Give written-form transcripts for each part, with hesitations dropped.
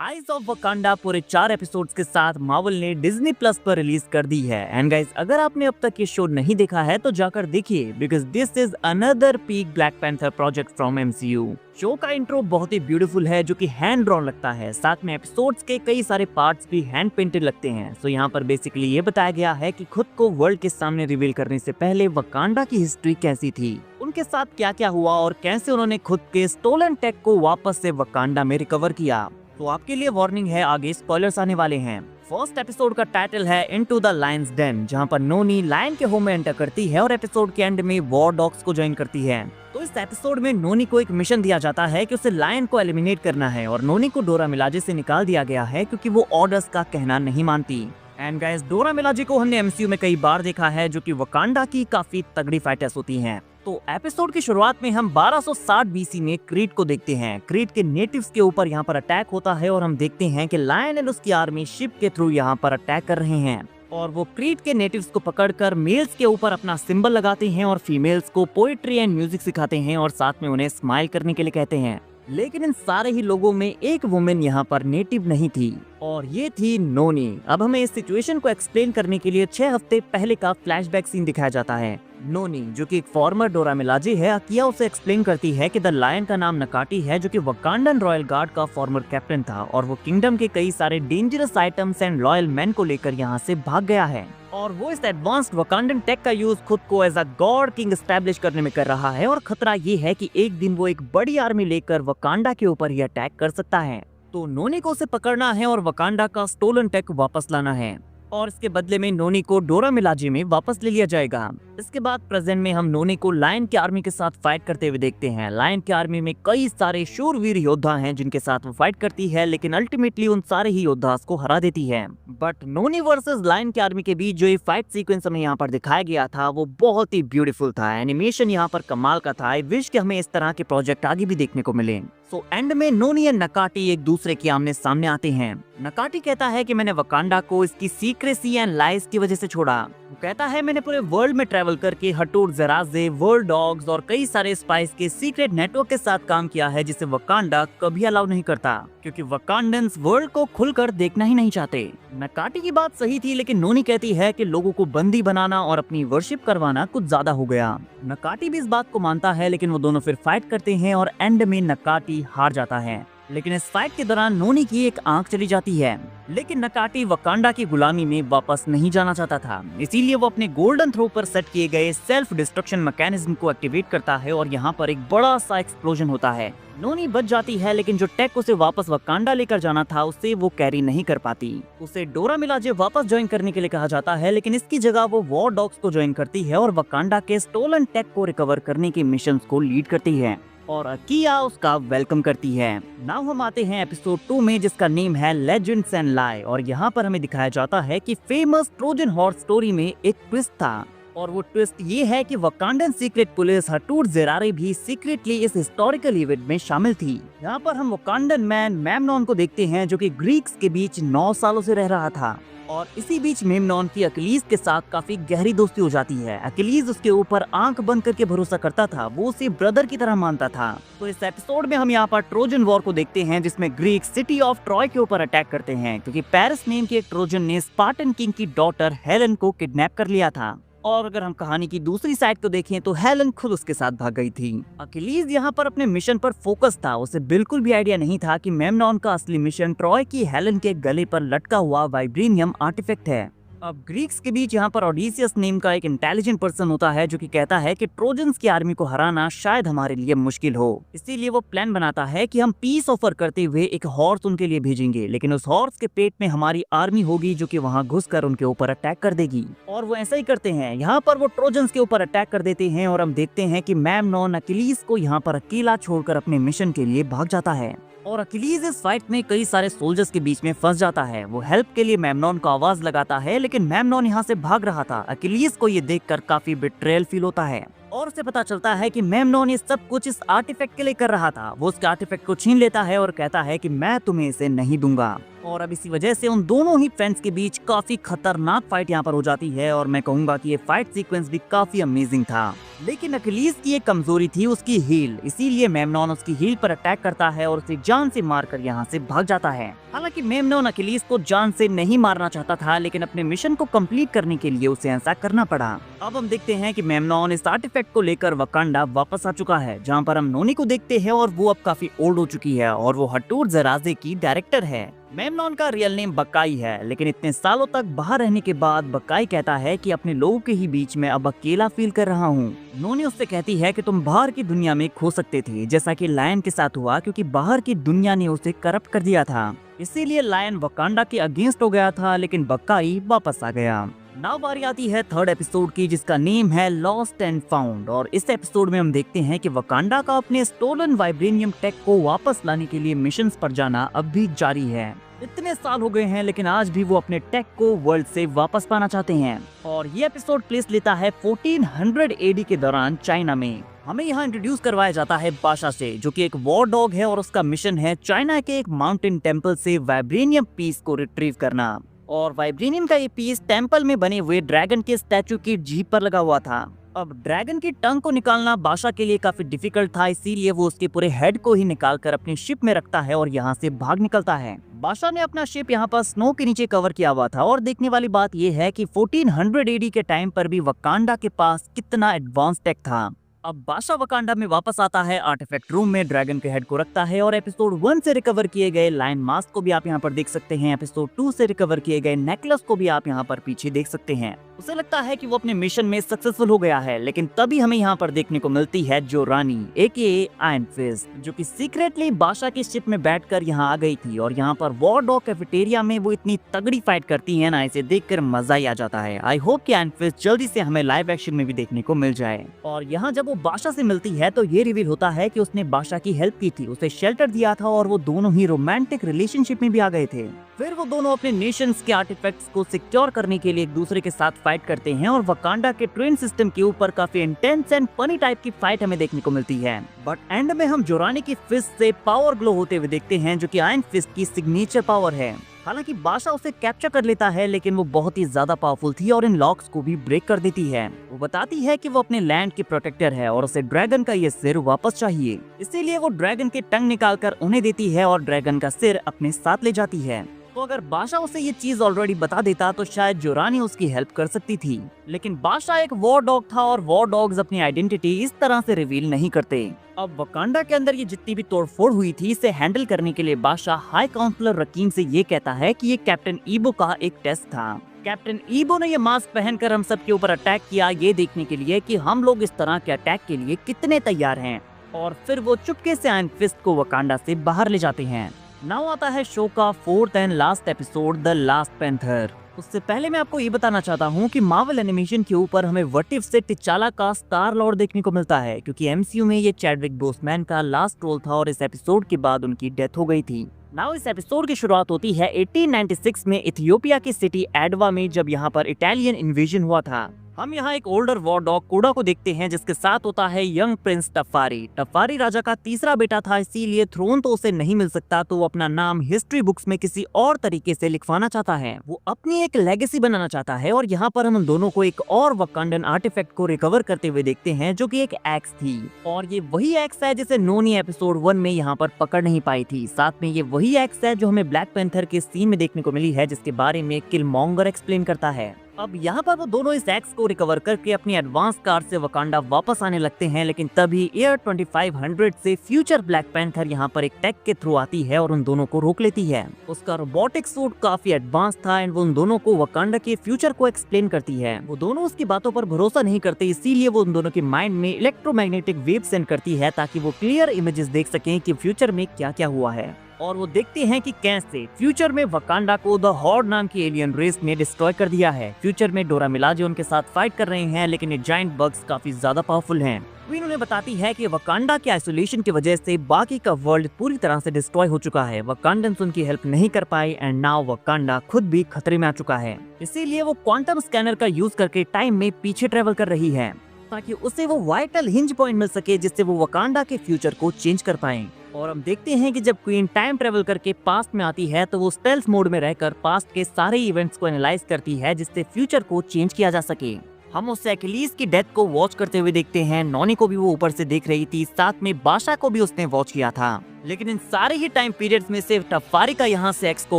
Eyes of Wakanda पूरे 4 episodes के साथ मार्वल ने डिज्नी प्लस पर रिलीज कर दी है। एंड गाइस, अगर आपने अब तक ये शो नहीं देखा है तो जाकर देखिए, because this is another peak black panther project from MCU. Show का इंट्रो बहुत ही ब्यूटीफुल है, जो कि हैंड ड्रॉन लगता है। साथ में एपिसोड्स के कई सारे पार्ट्स भी हैंड पेंटेड लगते हैं। सो यहाँ पर बेसिकली ये बताया गया है कि खुद को वर्ल्ड के सामने रिवील करने से पहले वकांडा की हिस्ट्री कैसी थी, उनके साथ क्या क्या हुआ और कैसे उन्होंने खुद के स्टोलन टेक को वापस से वकांडा में रिकवर किया। तो आपके लिए वार्निंग है, आगे स्पॉयलर्स आने वाले हैं। फर्स्ट एपिसोड का टाइटल है इनटू द लायंस डेन, जहां पर नोनी लायन के होम में एंटर करती है और एपिसोड के एंड में वॉर डॉग्स को ज्वाइन करती है। तो इस एपिसोड में नोनी को एक मिशन दिया जाता है कि उसे लायन को एलिमिनेट करना है, और नोनी को डोरा मिलाजे से निकाल दिया गया है क्योंकि वो ऑर्डर्स का कहना नहीं मानती। एंड गाइस, डोरा मिलाजे को हमने एमसीयू में कई बार देखा है, जो कि वकांडा की काफी तगड़ी फाइटर्स होती हैं। तो एपिसोड की शुरुआत में हम 1260 बीसी में क्रीट को देखते हैं। क्रीट के नेटिव्स के ऊपर यहाँ पर अटैक होता है और हम देखते हैं कि लायन एंड उसकी आर्मी शिप के थ्रू यहाँ पर अटैक कर रहे हैं, और वो क्रीट के नेटिव्स को पकड़कर मेल्स के ऊपर अपना सिंबल लगाते हैं और फीमेल्स को पोएट्री एंड म्यूजिक सिखाते हैं और साथ में उन्हें स्माइल करने के लिए कहते हैं। लेकिन इन सारे ही लोगों में एक वुमेन यहाँ पर नेटिव नहीं थी, और ये थी नोनी। अब हमें इस सिचुएशन को एक्सप्लेन करने के लिए 6 हफ्ते पहले का फ्लैशबैक सीन दिखाया जाता है। नोनी, जो कि एक फॉर्मर डोरा मिलाजे है, अकिया उसे एक्सप्लेन करती है कि द लायन का नाम नकाटी है, जो कि वकांडन रॉयल गार्ड का फॉर्मर कैप्टन था, और वो किंगडम के कई सारे dangerous items and loyal man को लेकर यहाँ से भाग गया है, और वो इस एडवांस्ड वकांडन टेक का यूज खुद को as a god king establish करने में कर रहा है। और खतरा ये है कि एक दिन वो एक बड़ी आर्मी लेकर वकांडा के ऊपर ही अटैक कर सकता है। तो नोनी को उसे पकड़ना है और वकांडा का स्टोलन टेक वापस लाना है, और इसके बदले में नोनी को डोरा मिलाजे में वापस ले लिया जाएगा। इसके बाद प्रेजेंट में हम नोनी को लायन की आर्मी के साथ फाइट करते हुए देखते हैं। लायन की आर्मी में कई सारे शूरवीर योद्धा हैं जिनके साथ वो फाइट करती है, लेकिन अल्टीमेटली उन सारे ही योद्धा को हरा देती है। बट नोनी वर्सेस लायन की आर्मी के बीच जो ये फाइट सीक्वेंस हमें यहाँ पर दिखाया गया था, वो बहुत ही ब्यूटीफुल था। एनिमेशन यहाँ पर कमाल का था। आई विश कि हमें इस तरह के प्रोजेक्ट आगे भी देखने को मिले। सो एंड में नोनी एंड नकाटी एक दूसरे के आमने सामने आते हैं। नकाटी कहता है कि मैंने वकांडा को इसकी सीक्रेसी एंड लाइज की वजह से छोड़ा। वो कहता है मैंने पूरे वर्ल्ड में ट्रैवल करके हटूर ज़राज़े, वर्ल्ड डॉग्स और कई सारे स्पाइस के सीक्रेट नेटवर्क के साथ काम किया है, जिसे वकांडा कभी अलाउ नहीं करता, क्योंकि वकांडन्स वर्ल्ड को खुलकर देखना ही नहीं चाहते। नकाटी की बात सही थी, लेकिन नोनी कहती है कि लोगों को बंदी बनाना और अपनी वर्शिप करवाना कुछ ज्यादा हो गया। नकाटी भी इस बात को मानता है, लेकिन वो दोनों फिर फाइट करते हैं और एंड में नकाटी हार जाता है। लेकिन इस फाइट के दौरान नोनी की एक आंख चली जाती है, लेकिन नकाटी वकांडा की गुलामी में वापस नहीं जाना चाहता था। इसीलिए वो अपने गोल्डन थ्रो पर सेट किए गए सेल्फ डिस्ट्रक्शन मैकेनिज्म को एक्टिवेट करता है, और यहाँ पर एक बड़ा सा एक्सप्लोजन होता है। नोनी बच जाती है, लेकिन जो टेक उसे वापस वकांडा लेकर जाना था, उसे वो कैरी नहीं कर पाती। उसे डोरा मिलाजे वापस ज्वाइन करने के लिए कहा जाता है, लेकिन इसकी जगह वो वॉर डॉग्स को ज्वाइन करती है और वकांडा के स्टोलन टेक को रिकवर करने के मिशन को लीड करती है, और अकिया उसका वेलकम करती है। नाउ हम आते हैं एपिसोड 2 में, जिसका नेम है लेजेंड्स एंड लाई। और यहाँ पर हमें दिखाया जाता है कि फेमस ट्रोजन हॉर्स स्टोरी में एक ट्विस्ट था, और वो ट्विस्ट ये है कि वकांडन सीक्रेट पुलिस हटूर ज़रारे भी सीक्रेटली इस हिस्टोरिकल इवेंट में शामिल थी। यहाँ पर हम वकांडन मैन मेमनॉन को देखते हैं, जो कि ग्रीक्स के बीच 9 सालों से रह रहा था, और इसी बीच मेमनॉन की अकिलीज के साथ काफी गहरी दोस्ती हो जाती है। अकिलीज उसके ऊपर आंख बंद करके भरोसा करता था, वो उसे ब्रदर की तरह मानता था। तो इस एपिसोड में हम यहाँ पर ट्रोजन वॉर को देखते हैं, जिसमें ग्रीक सिटी ऑफ ट्रॉय के ऊपर अटैक करते हैं, क्योंकि पेरिस नेम के एक ट्रोजन ने स्पार्टन किंग की डॉटर हेलेन को किडनैप कर लिया था। और अगर हम कहानी की दूसरी साइड को देखें तो हेलेन खुद उसके साथ भाग गई थी। अकिलीज यहाँ पर अपने मिशन पर फोकस था। उसे बिल्कुल भी आइडिया नहीं था कि मेमनॉन का असली मिशन ट्रॉय की हेलेन के गले पर लटका हुआ वाइब्रेनियम आर्टिफैक्ट है। अब ग्रीक्स के बीच यहाँ पर ओडिसियस नेम का एक इंटेलिजेंट पर्सन होता है, जो कि कहता है कि ट्रोजन्स की आर्मी को हराना शायद हमारे लिए मुश्किल हो। इसीलिए वो प्लान बनाता है कि हम पीस ऑफर करते हुए एक हॉर्स उनके लिए भेजेंगे, लेकिन उस हॉर्स के पेट में हमारी आर्मी होगी, जो कि वहाँ घुसकर उनके ऊपर अटैक कर देगी। और वो ऐसा ही करते हैं। यहाँ पर वो ट्रोजन्स के ऊपर अटैक कर देते हैं, और हम देखते हैं कि मेमनॉन अकिलीज को यहाँ पर अकेला छोड़कर अपने मिशन के लिए भाग जाता है, और अकिलीज इस फाइट में कई सारे सोल्जर्स के बीच में फंस जाता है। वो हेल्प के लिए मेमनॉन को आवाज लगाता है, लेकिन मेमनॉन यहाँ से भाग रहा था। अकिलीज को ये देखकर काफी बिट्रेयल फील होता है, और उसे पता चलता है कि मेमनॉन ये सब कुछ इस आर्टिफैक्ट के लिए कर रहा था। वो उसके आर्टिफैक्ट को छीन लेता है और कहता है कि मैं तुम्हें इसे नहीं दूंगा। और अब इसी वजह से उन दोनों ही फ्रेंड्स के बीच काफी खतरनाक फाइट यहाँ पर हो जाती है और मैं कहूंगा कि ये फाइट सीक्वेंस भी काफी अमेजिंग था। लेकिन अखिलीस की एक कमजोरी थी उसकी हील, इसीलिए मेमनॉन उसकी हील पर अटैक करता है और उसे जान से मारकर यहाँ से भाग जाता है। हालांकि मेमनॉन अखिलीस को जान से नहीं मारना चाहता था, लेकिन अपने मिशन को कंप्लीट करने के लिए उसे ऐसा करना पड़ा। अब हम देखते हैं कि मेमनॉन इस आर्टिफैक्ट को लेकर वकांडा वापस आ चुका है, जहाँ पर हम नोनी को देखते हैं और वो अब काफी ओल्ड हो चुकी है और वो हटूर ज़राज़े की डायरेक्टर है। मेमनॉन का रियल नेम बकाई है, लेकिन इतने सालों तक बाहर रहने के बाद बकाई कहता है कि अपने लोगों के ही बीच में अब अकेला फील कर रहा हूँ। नोनी उससे कहती है कि तुम बाहर की दुनिया में खो सकते थे, जैसा कि लायन के साथ हुआ, क्योंकि बाहर की दुनिया ने उसे करप्ट कर दिया था। इसीलिए लायन वकांडा के अगेंस्ट हो गया था, लेकिन बकाई वापस आ गया। नाउ बारी आती है थर्ड एपिसोड की, जिसका नेम है लॉस्ट एंड फाउंड। और इस एपिसोड में हम देखते हैं कि वकांडा का अपने स्टोलन वाइब्रेनियम टेक को वापस लाने के लिए मिशंस पर जाना अब भी जारी है। इतने साल हो गए हैं, लेकिन आज भी वो अपने टेक को वर्ल्ड से वापस पाना चाहते हैं। और ये एपिसोड प्लेस लेता है 1400 एडी के दौरान चाइना में। हमें यहाँ इंट्रोड्यूस करवाया जाता है बाशा से, जो कि एक वॉर डॉग है और उसका मिशन है चाइना के एक माउंटेन टेम्पल से वाइब्रेनियम पीस को रिट्रीव करना। और वाइब्रेनियम का ये पीस टेम्पल में बने हुए ड्रैगन के स्टैचू की जीभ पर लगा हुआ था। अब ड्रैगन की टंग को निकालना बाशा के लिए काफी डिफिकल्ट था, इसीलिए वो उसके पूरे हेड को ही निकालकर अपनी शिप में रखता है और यहाँ से भाग निकलता है। बाशा ने अपना शिप यहाँ पर स्नो के नीचे कवर किया हुआ था और देखने वाली बात यह है कि 1400 एडी के टाइम पर भी वकांडा के पास कितना एडवांस टेक था। अब बाशा वकांडा में वापस आता है, आर्टिफैक्ट रूम में ड्रैगन के हेड को रखता है और एपिसोड 1 से रिकवर किए गए लायन मास्क को भी आप यहाँ पर देख सकते हैं। एपिसोड 2 से रिकवर किए गए नेकलेस को भी आप यहाँ पर पीछे देख सकते हैं। उसे लगता है कि वो अपने मिशन में सक्सेसफुल हो गया है, लेकिन तभी हमें यहाँ पर देखने को मिलती है जो रानी AKA आयरन फिस्ट, जो कि सीक्रेटली बाशा की शिप में बैठकर यहाँ आ गई थी। और यहाँ पर वॉर डॉग कैफेटेरिया में वो इतनी तगड़ी फाइट करती है ना, इसे देखकर मजा ही आ जाता है। आई होप कि आयरन फिस्ट जल्दी से हमें लाइव एक्शन में भी देखने को मिल जाए। और यहाँ जब वो बाशा से मिलती है तो ये रिवील होता है कि उसने बाशा की हेल्प की थी, उसे शेल्टर दिया था और वो दोनों ही रोमांटिक रिलेशनशिप में भी आ गए थे। फिर वो दोनों अपने नेशंस के आर्टिफैक्ट्स को सिक्योर करने के लिए एक दूसरे के साथ फाइट करते हैं और वकांडा के ट्रेन सिस्टम के ऊपर काफी इंटेंस एंड फनी टाइप की फाइट हमें देखने को मिलती है। बट एंड में हम जोरानी की फिस्ट से पावर ग्लो होते हुए देखते हैं, जो कि आयरन फिस्ट की सिग्नेचर पावर है। हालांकि बाशा उसे कैप्चर कर लेता है, लेकिन वो बहुत ही ज्यादा पावरफुल थी और इन लॉक्स को भी ब्रेक कर देती है। वो बताती है कि वो अपने लैंड की प्रोटेक्टर है और उसे ड्रैगन का ये सिर वापस चाहिए। इसीलिए वो ड्रैगन की टंग निकालकर उन्हें देती है और ड्रैगन का सिर अपने साथ ले जाती है। तो अगर बाशा उसे ये चीज ऑलरेडी बता देता तो शायद जोरानी उसकी हेल्प कर सकती थी, लेकिन बाशा एक वॉर डॉग था और वॉर डॉग्स अपनी आइडेंटिटी इस तरह से रिवील नहीं करते। अब वकांडा के अंदर ये जितनी भी तोड़फोड़ हुई थी, इसे हैंडल करने के लिए बाशा हाई काउंसलर रकीम से ये कहता है कि ये कैप्टन ईबो का एक टेस्ट था। कैप्टन ईबो ने ये मास्क पहनकर हम सब के ऊपर अटैक किया, ये देखने के लिए कि हम लोग इस तरह के अटैक के लिए कितने तैयार हैं। और फिर वो चुपके से आयरन फिस्ट को वकांडा से बाहर ले जाते हैं। नाउ आता है शो का 4th and last episode the last panther. उससे पहले मैं आपको ये बताना चाहता हूँ कि मार्वल एनिमेशन के ऊपर हमें व्हाट इफ से टिचाला का स्टार लॉर्ड देखने को मिलता है, क्योंकि MCU में ये चैडविक बोसमैन का लास्ट रोल था और इस एपिसोड के बाद उनकी डेथ हो गई थी। नाउ इस एपिसोड की शुरुआत होती है 1896 में इथियोपिया की सिटी एडवा में, जब यहाँ पर इटालियन इन्वेजन हुआ था। हम यहाँ एक ओल्डर वॉर डॉग कोडा को देखते हैं, जिसके साथ होता है यंग प्रिंस टफारी। टफारी राजा का तीसरा बेटा था, इसीलिए थ्रोन तो उसे नहीं मिल सकता, तो वो अपना नाम हिस्ट्री बुक्स में किसी और तरीके से लिखवाना चाहता है। वो अपनी एक लेगेसी बनाना चाहता है और यहाँ पर हम दोनों को एक और वकांडन आर्टिफैक्ट को रिकवर करते हुए देखते हैं, जो कि एक एक्स थी। और ये वही एक्स है जिसे नोनी एपिसोड 1 में यहाँ पर पकड़ नहीं पाई थी। साथ में ये वही एक्स है जो हमें ब्लैक पैंथर के सीन में देखने को मिली है, जिसके बारे में किलमॉन्गर एक्सप्लेन करता है। अब यहाँ पर वो दोनों इस एक्स को रिकवर करके अपनी एडवांस कार से वकांडा वापस आने लगते हैं, लेकिन तभी एयर 2500 से फ्यूचर ब्लैक पैंथर यहाँ पर एक टेक के थ्रू आती है और उन दोनों को रोक लेती है। उसका रोबोटिक सूट काफी एडवांस था एंड वो उन दोनों को वकांडा के फ्यूचर को एक्सप्लेन करती है। वो दोनों उसकी बातों पर भरोसा नहीं करते, इसीलिए वो उन दोनों के माइंड में इलेक्ट्रोमैग्नेटिक वेव सेंड करती है, ताकि वो क्लियर इमेजेस देख सकें कि फ्यूचर में क्या क्या हुआ है। और वो देखते हैं कि कैसे फ्यूचर में वकांडा को द हॉर्ड नाम की एलियन रेस ने डिस्ट्रॉय कर दिया है। फ्यूचर में डोरा मिलाजे उनके साथ फाइट कर रहे हैं, लेकिन ये जायंट बग्स काफी ज्यादा पावरफुल हैं। क्वीन उन्हें बताती है कि वकांडा के आइसोलेशन की वजह से बाकी का वर्ल्ड पूरी तरह से डिस्ट्रॉय हो चुका है। वकांडन्स उनकी हेल्प नहीं कर पाए एंड नाउ वकांडा खुद भी खतरे में आ चुका है। इसीलिए वो क्वांटम स्कैनर का यूज करके टाइम में पीछे ट्रेवल कर रही है, ताकि उसे वो वाइटल हिंज पॉइंट मिल सके, जिससे वो वकांडा के फ्यूचर को चेंज कर पाए। और हम देखते हैं कि जब क्वीन टाइम ट्रेवल करके पास्ट में आती है तो वो स्टेल्थ मोड में रहकर पास्ट के सारे इवेंट्स को एनालाइज करती है जिससे फ्यूचर को चेंज किया जा सके। हम उसे अखिलीस की डेथ को वॉच करते हुए देखते हैं। नॉनी को भी वो ऊपर से देख रही थी, साथ में बादशाह को भी उसने वॉच किया था। लेकिन इन सारे ही टाइम पीरियड्स में सिर्फ टफारी का यहाँ से एक्स को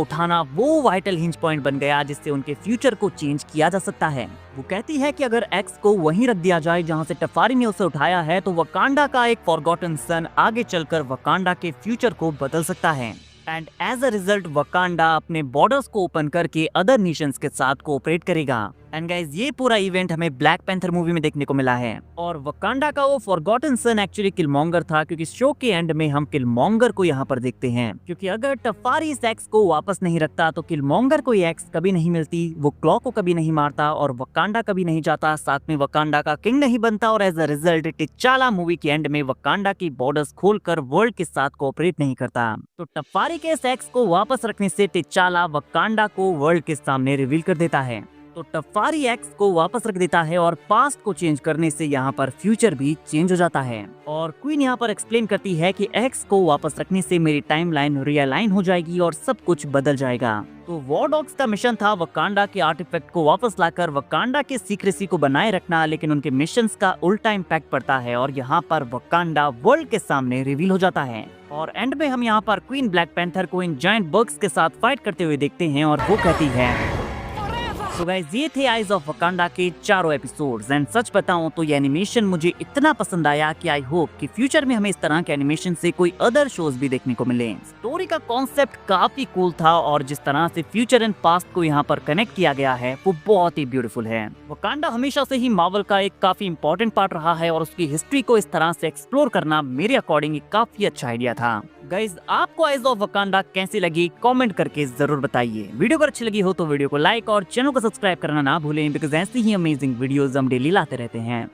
उठाना वो वाइटल हिंज पॉइंट बन गया जिससे उनके फ्यूचर को चेंज किया जा सकता है। वो कहती है कि अगर एक्स को वहीं रख दिया जाए जहाँ से टफारी ने उसे उठाया है तो वकांडा का एक फॉरगॉटन सन आगे चलकर वकांडा के फ्यूचर को बदल सकता है। And as a result Wakanda अपने बॉर्डर्स को ओपन करके अदर नेशंस के साथ कोऑपरेट करेगा। एंड गाइस ये पूरा इवेंट हमें ब्लैक पैंथर मूवी में देखने को मिला है। और वकांडा का वो फॉरगॉटन सन एक्चुअली किलमॉन्गर था, क्योंकि शो के एंड में हम किलमॉन्गर को यहाँ पर देखते हैं। क्योंकि अगर टफारी इस एक्स को वापस नहीं रखता तो किलमॉन्गर को ये एक्स कभी नहीं मिलती, वो क्लॉ को कभी नहीं मारता और वकांडा कभी नहीं जाता, साथ में वकांडा का किंग नहीं बनता और as a result T'Challa movie के एंड में वकांडा की बॉर्डर्स खोलकर वर्ल्ड के साथ कोऑपरेट नहीं करता। तो टफारी के इस एक्स को वापस रखने से टिचाला वकांडा को वर्ल्ड के सामने रिवील कर देता है। तो टफारी एक्स को वापस रख देता है और पास्ट को चेंज करने से यहाँ पर फ्यूचर भी चेंज हो जाता है। और क्वीन यहाँ पर एक्सप्लेन करती है कि एक्स को वापस रखने से मेरी टाइमलाइन रियलाइन हो जाएगी और सब कुछ बदल जाएगा। तो वॉर डॉग्स का मिशन था वकांडा के आर्टिफैक्ट को वापस लाकर वकांडा के सीक्रेसी को बनाए रखना, लेकिन उनके मिशंस का उल्टा इम्पैक्ट पड़ता है और यहाँ पर वकांडा वर्ल्ड के सामने रिवील हो जाता है। और एंड में हम यहाँ पर क्वीन ब्लैक पैंथर को इन जायंट बग्स के साथ फाइट करते हुए देखते हैं और वो कहती है। तो गाइस ये थे आइज ऑफ वकांडा के चारों एपिसोड्स। एंड सच बताऊं तो ये एनिमेशन मुझे इतना पसंद आया कि आई होप कि फ्यूचर में हमें इस तरह के एनिमेशन से कोई अदर शोज भी देखने को मिले। स्टोरी का कॉन्सेप्ट काफी कूल था और जिस तरह से फ्यूचर एंड पास्ट को यहाँ पर कनेक्ट किया गया है वो बहुत ही ब्यूटीफुल है। वकांडा हमेशा से ही मार्वल का एक काफी इंपॉर्टेंट पार्ट रहा है और उसकी हिस्ट्री को इस तरह से एक्सप्लोर करना मेरे अकॉर्डिंग काफी अच्छा आइडिया था। गाइज आपको आइज ऑफ वकांडा कैसी लगी कमेंट करके जरूर बताइए। वीडियो अगर अच्छी लगी हो तो वीडियो को लाइक और चैनल को सब्सक्राइब करना ना भूलें, बिकॉज ऐसी ही अमेजिंग वीडियोस हम डेली लाते रहते हैं।